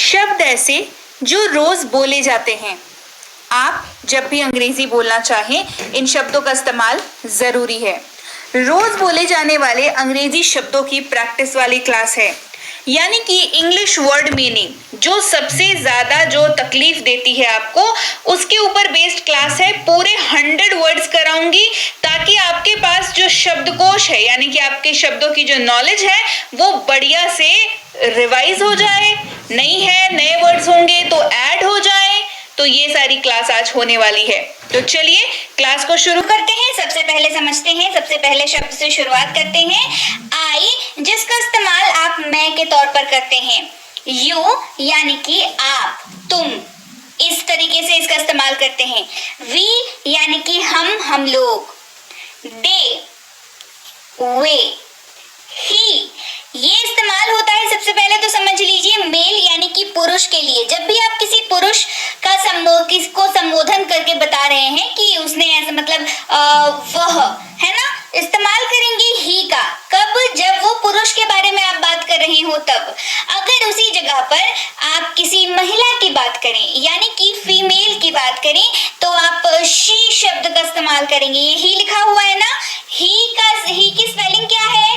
शब्द ऐसे जो रोज बोले जाते हैं। आप जब भी अंग्रेजी बोलना चाहें इन शब्दों का इस्तेमाल जरूरी है। रोज बोले जाने वाले अंग्रेजी शब्दों की प्रैक्टिस वाली क्लास है, यानी कि इंग्लिश वर्ड मीनिंग जो सबसे ज्यादा जो तकलीफ देती है आपको, उसके ऊपर बेस्ड क्लास है। पूरे 100 वर्ड्स कराऊंगी ताकि आपके पास जो शब्दकोश है, यानी कि आपके शब्दों की जो नॉलेज है वो बढ़िया से रिवाइज हो जाए। नहीं है, नए वर्ड्स होंगे तो ऐड हो जाए। तो ये सारी क्लास आज होने वाली है। तो चलिए क्लास को शुरू करते हैं। सबसे पहले समझते हैं, सबसे पहले शब्द से शुरुआत करते हैं। आई, जिसका इस्तेमाल आप मैं के तौर पर करते हैं। यू यानी कि आप, तुम, इस तरीके से इसका इस्तेमाल करते हैं। वी यानी कि हम लोग। दे, वे, ही, ये इस्तेमाल होता है। सबसे पहले तो समझ लीजिए मेल यानी कि पुरुष के लिए। जब भी आप किसी पुरुष का किसको संबोधन करके बता रहे हैं कि उसने ऐसा मतलब वह, है ना, इस्तेमाल करेंगे ही का। कब? जब वो पुरुष के बारे में आप बात कर रहे हो तब। अगर उसी जगह पर आप किसी महिला की बात करें यानी कि फीमेल की बात करें तो आप शी शब्द का इस्तेमाल करेंगे। ये ही लिखा हुआ है ना, ही की स्पेलिंग क्या है?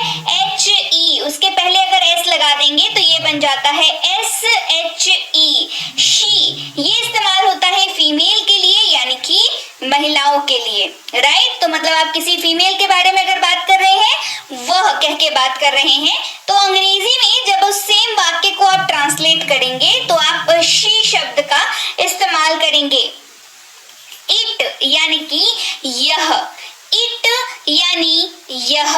HE। उसके पहले अगर S लगा देंगे तो ये बन जाता है SHE, शी। ये इस्तेमाल होता है फीमेल के लिए यानी कि महिलाओं के लिए, राइट। तो मतलब आप किसी फीमेल के बारे में अगर बात कर रहे हैं, वह कह के बात कर रहे हैं, तो अंग्रेजी में जब उस सेम वाक्य को आप ट्रांसलेट करेंगे तो आप शी शब्द का इस्तेमाल करेंगे। इट यानी कि यह, इट यानी यह।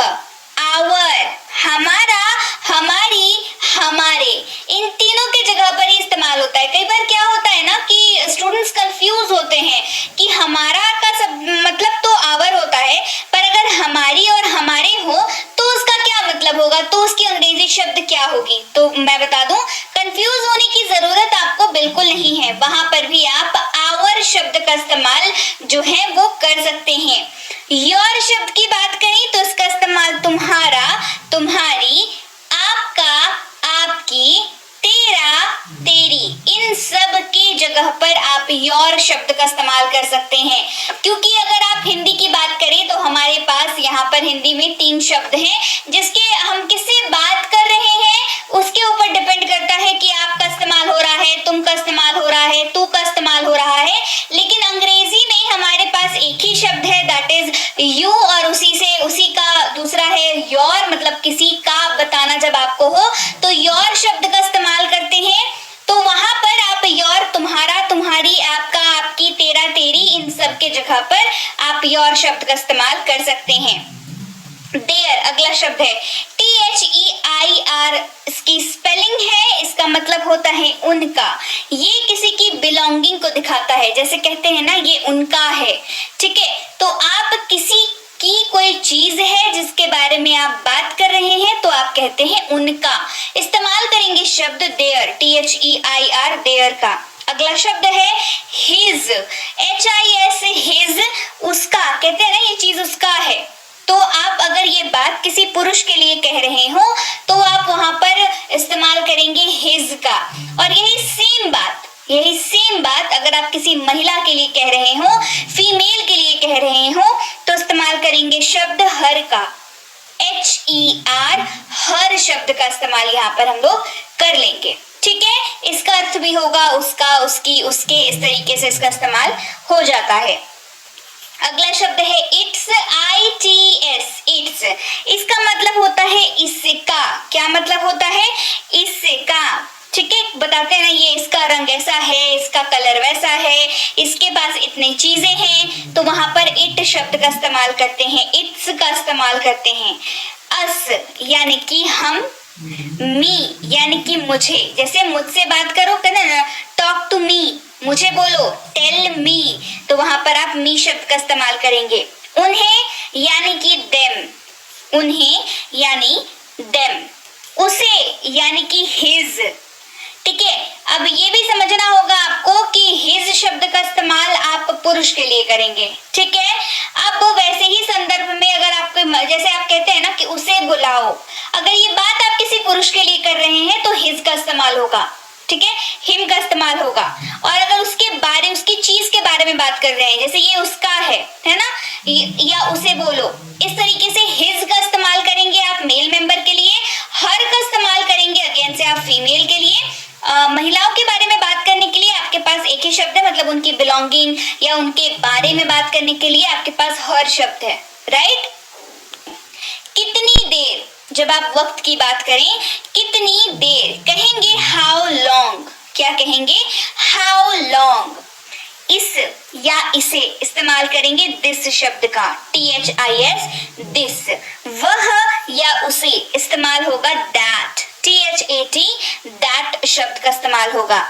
आवर, हमारा, हमारी, हमारे, इन तीनों के जगह पर ही इस्तेमाल होता है। कई बार क्या होता है ना कि स्टूडेंट्स कंफ्यूज होते हैं कि हमारा का सब मतलब तो आवर होता है, पर अगर हमारी और हमारे हो तो उसका क्या मतलब होगा, तो उसकी अंग्रेजी शब्द क्या होगी। तो मैं बता दूं, कंफ्यूज होने की जरूरत आपको बिल्कुल नहीं है। वहां पर भी आप आवर शब्द का इस्तेमाल जो है वो कर सकते हैं। योर शब्द की बात करें तो इसका इस्तेमाल तुम्हारा, तुम्हारी, आपका, आपकी, तेरा, तेरी, इन सब की जगह पर आप योर शब्द का इस्तेमाल कर सकते हैं। क्योंकि अगर आप हिंदी की बात करें तो हमारे पास यहाँ पर हिंदी में 3 शब्द हैं, जिसके हम किससे बात कर रहे हैं उसके ऊपर डिपेंड करता है कि आपका इस्तेमाल हो रहा है, तुम का इस्तेमाल हो रहा है, तू का इस्तेमाल हो रहा है। लेकिन अंग्रेजी में हमारे पास एक ही शब्द है, दैट इज यू, और उसी का दूसरा है योर, मतलब किसी का बताना जब आपको हो तो योर शब्द का इस्तेमाल करते हैं। तो वहां पर आप योर, तुम्हारा, तुम्हारी, आपका, आपकी, तेरा, तेरी, इन सब के जगह पर आप योर शब्द का इस्तेमाल कर सकते हैं। देयर अगला शब्द है, THEIR इसकी स्पेलिंग है। इसका मतलब होता है उनका। ये किसी की बिलोंगिंग को दिखाता है, जैसे कहते हैं ना ये उनका है, ठीक है। तो आप किसी की कोई चीज है जिसके बारे में आप बात कर रहे हैं तो आप कहते हैं उनका। इस्तेमाल करेंगे शब्द देयर, THEIR, देयर का। अगला शब्द है हिज, HIS, हिज, उसका। कहते हैं ना ये चीज उसका है। तो आप अगर ये बात किसी पुरुष के लिए कह रहे हो तो आप वहां पर इस्तेमाल करेंगे हिज का। और यही सेम बात अगर आप किसी महिला के लिए कह रहे हो, फीमेल के लिए कह रहे हो, तो इस्तेमाल करेंगे शब्द हर का, HER, हर शब्द का इस्तेमाल यहाँ पर हम लोग कर लेंगे, ठीक है। इसका अर्थ भी होगा उसका, उसकी, उसके, इस तरीके से इसका इस्तेमाल हो जाता है। अगला शब्द है इट्स, ITS, इट्स। इसका मतलब होता है इसका। क्या मतलब होता है? इसका, ठीक है। बताते हैं ना ये इसका रंग ऐसा है, इसका कलर वैसा है, इसके पास इतनी चीजें हैं, तो वहां पर इट शब्द का इस्तेमाल करते हैं, इट्स का इस्तेमाल करते हैं। अस यानी कि हम, मी यानी कि मुझे, जैसे मुझसे बात करो कहते हैं ना टॉक टू मी, मुझे बोलो, टेल मी, तो वहां पर आप मी शब्द का इस्तेमाल करेंगे। उन्हें यानी कि देम, उन्हें यानी देम। उसे यानी कि हिज, ठीक है। अब ये भी समझना होगा आपको कि हिज शब्द का इस्तेमाल आप पुरुष के लिए करेंगे, ठीक है। अब वैसे ही संदर्भ में अगर आपको जैसे आप कहते हैं ना कि उसे बुलाओ, अगर ये बात आप किसी पुरुष के लिए कर रहे हैं तो हिज का इस्तेमाल होगा, ठीक है। हिम का इस्तेमाल होगा। और अगर उसकी चीज के बारे में बात कर रहे हैं, जैसे ये उसका है ना, या उसे बोलो, इस तरीके से हिज का इस्तेमाल करेंगे आप मेल मेंबर के लिए, हर का इस्तेमाल करेंगे अगेन से आप फीमेल के लिए। महिलाओं के बारे में बात करने के लिए आपके पास एक ही शब्द है, मतलब उनकी बिलोंगिंग या उनके बारे में बात करने के लिए आपके पास हर शब्द है, राइट। कितनी देर, जब आप वक्त की बात करें, कितनी देर कहेंगे हाउ लॉन्ग। क्या कहेंगे? How long. इस या इसे इस्तेमाल करेंगे दिस शब्द का, THIS, दिस। वह या उसे इस्तेमाल होगा दैट, THAT, दैट शब्द का इस्तेमाल होगा।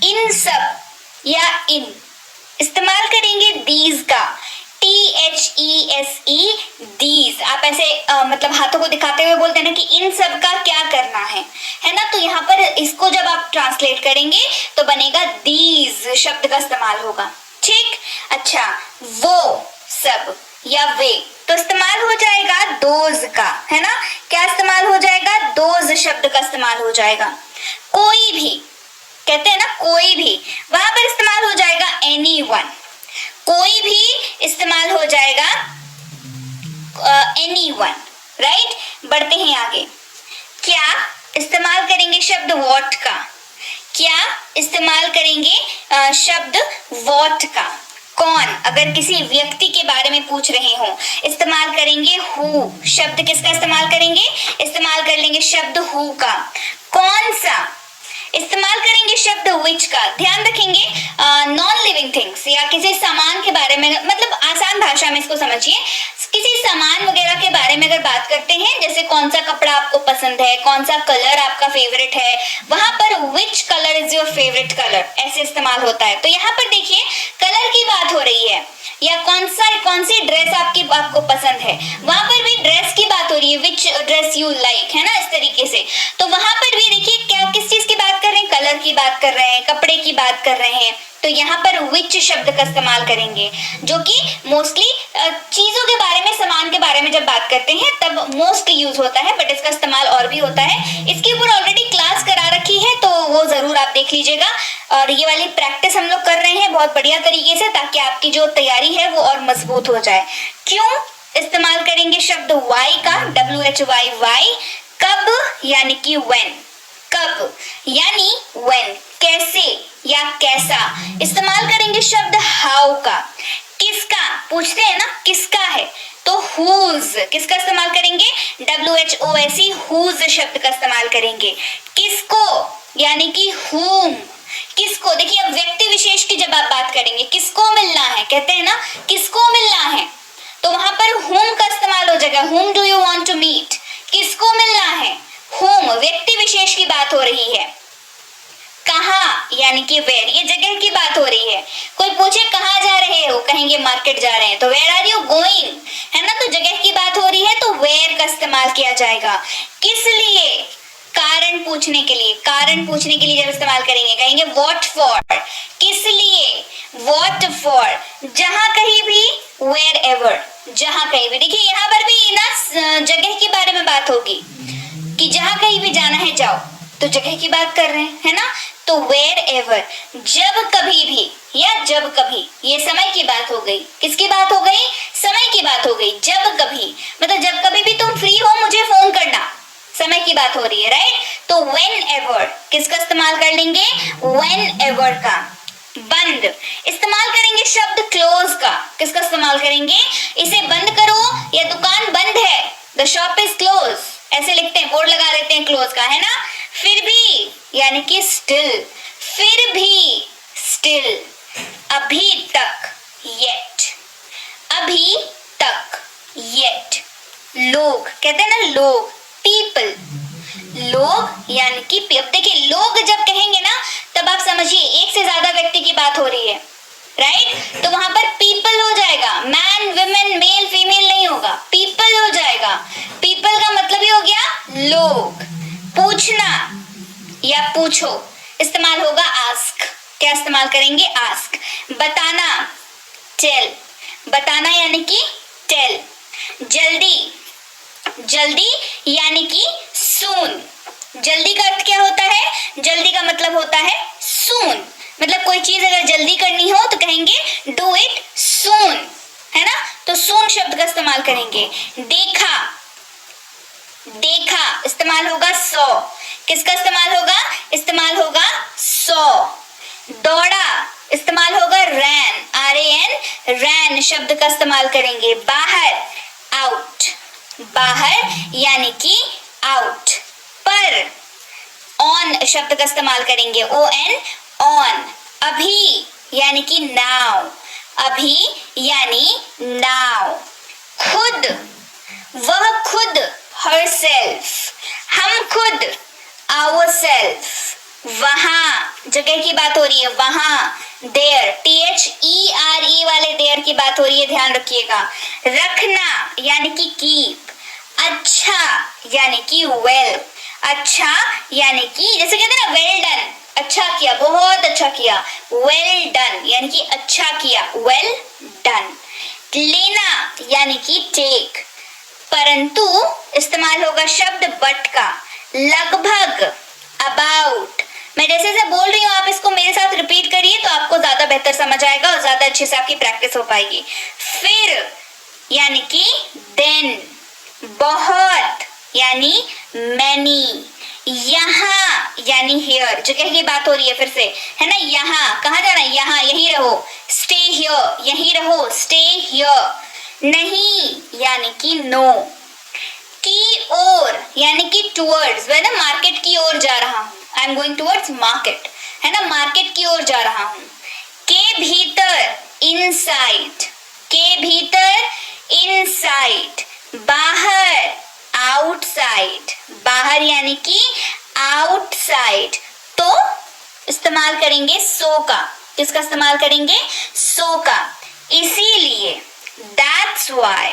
इन सब या इन इस्तेमाल करेंगे दीज का, THESE, दीज। आप ऐसे मतलब हाथों को दिखाते हुए बोलते हैं ना कि इन सब का क्या करना है ना। तो यहाँ पर इसको जब आप ट्रांसलेट करेंगे तो बनेगा दीज शब्द का इस्तेमाल होगा, ठीक। अच्छा, वो सब या वे तो इस्तेमाल हो जाएगा दोज का, है ना। क्या इस्तेमाल हो जाएगा? दोज शब्द का इस्तेमाल हो जाएगा। कोई भी, कहते हैं ना कोई भी, वहां पर इस्तेमाल हो जाएगा एनीवन। कोई भी इस्तेमाल हो जाएगा एनीवन, राइट। बढ़ते हैं आगे। क्या इस्तेमाल करेंगे शब्द वॉट का। क्या इस्तेमाल करेंगे शब्द वॉट का। कौन, अगर किसी व्यक्ति के बारे में पूछ रहे हो, इस्तेमाल करेंगे हु शब्द। किसका इस्तेमाल करेंगे? इस्तेमाल कर लेंगे शब्द हु का। कौन सा, इस्तेमाल करेंगे शब्द विच का। ध्यान रखेंगे नॉन लिविंग थिंग्स या किसी सामान के बारे में, मतलब आसान भाषा में इसको समझिए, किसी सामान वगैरह के बारे में अगर बात करते हैं, जैसे कौन सा कपड़ा आपको पसंद है, कौन सा कलर आपका फेवरेट है, वहां पर which colour is your favourite colour ऐसे इस्तेमाल होता है। तो यहाँ पर देखिए कलर की बात हो रही है, या कौन सी ड्रेस आपको पसंद है, वहां पर भी ड्रेस की बात हो रही है, विच ड्रेस यू लाइक, है ना, इस तरीके से। तो वहां पर भी देखिए क्या किस चीज की बात कर रहे हैं, कलर की बात कर रहे हैं, कपड़े की बात कर रहे हैं, तो यहाँ पर विच शब्द का इस्तेमाल करेंगे, जो कि मोस्टली चीजों के बारे में, सामान के बारे में जब बात करते हैं तब मोस्टली यूज होता है, बट इसका इस्तेमाल और भी होता है। इसके ऊपर ऑलरेडी क्लास करा रखी है, तो वो जरूर आप देख लीजिएगा। और ये वाली प्रैक्टिस हम लोग कर रहे हैं बहुत बढ़िया तरीके से, ताकि आपकी जो तैयारी है वो और मजबूत हो जाए। क्यों इस्तेमाल करेंगे शब्द वाई का, WHY, वाई। कब यानी कि when, कब यानी when। कैसे या कैसा, इस्तेमाल करेंगे शब्द हाउ का। किसका, पूछते हैं ना किसका है, तो whose, किसका इस्तेमाल करेंगे? WHOSE, whose शब्द का इस्तेमाल करेंगे। किसको यानी कि whom, किसको। देखिए अब व्यक्ति विशेष की जब आप बात करेंगे, किसको मिलना है, कहते हैं ना किसको मिलना है, तो वहां पर whom का इस्तेमाल हो जाएगा, whom do you want to meet, किसको मिलना है, whom, व्यक्ति विशेष की बात हो रही है। कहाँ यानी कि वेयर, ये जगह की बात हो रही है। कोई पूछे कहाँ जा रहे हो, कहेंगे मार्केट जा रहे हैं, तो वेयर आर यू गोइंग, है ना। तो जगह की बात हो रही है तो वेयर का इस्तेमाल किया जाएगा। किस लिए, कारण पूछने के लिए, कारण पूछने के लिए जब इस्तेमाल करेंगे कहेंगे व्हाट फॉर, किस लिए, व्हाट फॉर। जहां कहीं भी, वेयर एवर, जहां कहीं भी। देखिए यहाँ पर भी ना जगह के बारे में बात होगी कि जहां कहीं भी जाना है जाओ, तो जगह की बात कर रहे हैं, है ना। तो वेयर एवर, जब कभी भी या जब कभी, ये समय की बात हो गई। किसकी बात हो गई? समय की बात हो गई। जब कभी मतलब जब कभी भी तुम फ्री हो मुझे फोन करना, समय की बात हो रही है, राइट। तो whenever, किसका इस्तेमाल कर लेंगे? whenever का। बंद, इस्तेमाल करेंगे शब्द क्लोज का। किसका इस्तेमाल करेंगे? इसे बंद करो या दुकान बंद है, द शॉप इज क्लोज, ऐसे लिखते हैं, बोर्ड लगा देते हैं क्लोज का, है ना। फिर भी यानी कि स्टिल, फिर भी स्टिल, अभी तक येट, अभी तक येट। लोग, कहते हैं ना लोग, पीपल, लोग यानी कि अब देखिए लोग जब कहेंगे ना तब आप समझिए एक से ज्यादा व्यक्ति की बात हो रही है, राइट। तो वहां पर पीपल हो जाएगा, मैन विमेन मेल फीमेल नहीं होगा, पीपल हो जाएगा। पीपल का मतलब ही हो गया लोग। पूछना या पूछो, इस्तेमाल होगा आस्क। क्या इस्तेमाल करेंगे? आस्क। बताना, टेल, बताना यानी कि टेल। जल्दी, जल्दी यानी कि सून। जल्दी का अर्थ क्या होता है? जल्दी का मतलब मतलब होता है soon, मतलब कोई चीज अगर जल्दी करनी हो तो कहेंगे do it soon, है ना। तो soon शब्द का इस्तेमाल करेंगे। देखा, देखा इस्तेमाल होगा सौ। किसका इस्तेमाल होगा? इस्तेमाल होगा सौ। दौड़ा इस्तेमाल होगा ran, RAN, ran शब्द का इस्तेमाल करेंगे। बाहर out, बाहर यानी कि out। पर on शब्द का इस्तेमाल करेंगे, ON, on। अभी यानी कि now, अभी यानी now। खुद, वह खुद herself, हम खुद ourself। वहां जगह की बात हो रही है, वहां there, THERE वाले there की बात हो रही है, ध्यान रखिएगा। रखना यानी कि keep। अच्छा यानी कि well, अच्छा यानी कि जैसे कहते हैं ना well done, अच्छा किया, बहुत अच्छा किया। well done यानी कि अच्छा किया, well done। लेना यानी कि take, परंतु इस्तेमाल होगा शब्द बट का। लगभग about, मैं जैसे जैसे बोल रही हूँ आप इसको मेरे साथ रिपीट करिए तो आपको ज्यादा बेहतर समझ आएगा और ज्यादा अच्छे से आपकी प्रैक्टिस हो पाएगी। फिर यानी कि then, बहुत यानी many, यहाँ यानी here, जगह की बात हो रही है फिर से, है ना। यहाँ कहाँ जाना है? यहाँ, यहीं रहो, stay here, यहीं रहो, stay here। नहीं यानी कि no। की ओर यानी कि towards, वह ना मार्केट की ओर जा रहा हूँ, I am going towards market, है ना, मार्केट की ओर जा रहा हूँ। के भीतर inside, के भीतर inside। बाहर outside, बाहर यानी कि outside। तो इस्तेमाल करेंगे सो का। किसका इस्तेमाल करेंगे? सो का। इसीलिए that's why,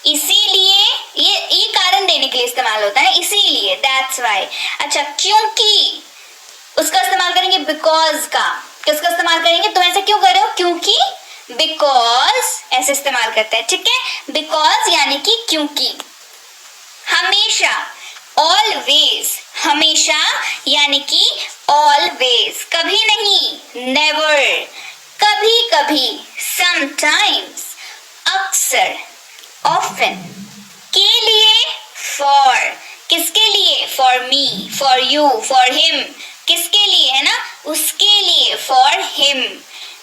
इसीलिए ये कारण देने के लिए इस्तेमाल होता है, इसीलिए that's why। अच्छा, क्योंकि उसका इस्तेमाल करेंगे because का। किसका इस्तेमाल करेंगे? तुम ऐसा क्यों कर रहे हो? क्योंकि, because ऐसे इस्तेमाल करते हैं, ठीक है। because यानी कि क्योंकि। हमेशा always, हमेशा यानी कि always। कभी नहीं never, कभी कभी sometimes, अक्सर often। के लिए for, किसके लिए? for me, for you, for him, किसके लिए, है ना, उसके लिए, for him।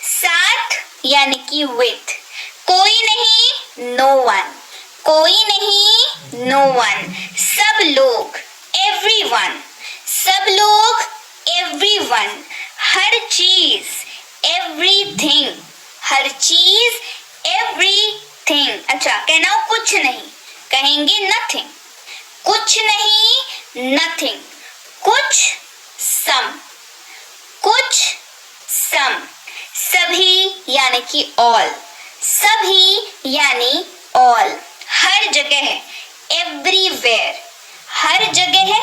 साथ यानी कि with। कोई नहीं no one, कोई नहीं no one। सब लोग everyone, सब लोग everyone। हर चीज everything, हर चीज everything। अच्छा, कहना हो कुछ नहीं, कहेंगे nothing। कुछ नहीं nothing। कुछ some, कुछ some। सभी यानी कि all, सभी यानी all। हर जगह है everywhere, हर जगह है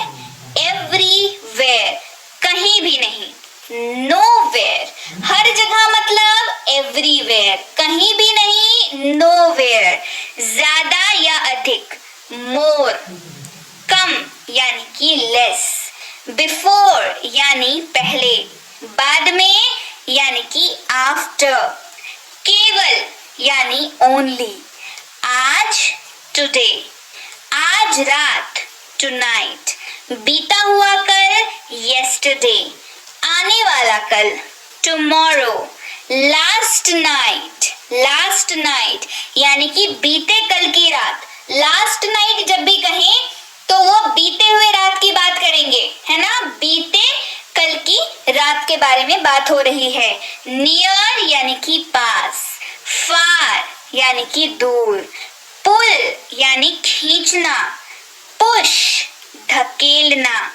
everywhere, कहीं भी नहीं nowhere। हर जगह मतलब everywhere, कहीं भी नहीं nowhere। ज्यादा या अधिक more, कम यानी कि less, before यानी पहले, बाद में यानी कि after, केवल यानी only। आज today, आज रात tonight, बीता हुआ कल yesterday, आने वाला कल tomorrow, last night, last night यानी कि बीते कल की रात। last night जब भी कहें तो वो बीते हुए रात की बात करेंगे, है ना, बीते कल की रात के बारे में बात हो रही है। near यानी कि पास, far यानी कि दूर, pull यानी खींचना, push धकेलना,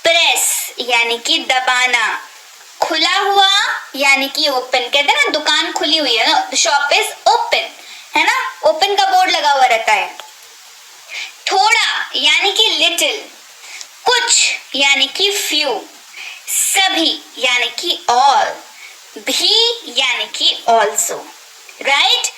press यानी कि दबाना, खुला हुआ यानी कि ओपन। कहते हैं ना दुकान खुली हुई है ना, शॉप इज ओपन, है ना, ओपन का बोर्ड लगा हुआ रहता है। थोड़ा यानी कि लिटिल, कुछ यानी कि few, सभी यानी कि all, भी यानी कि also, right?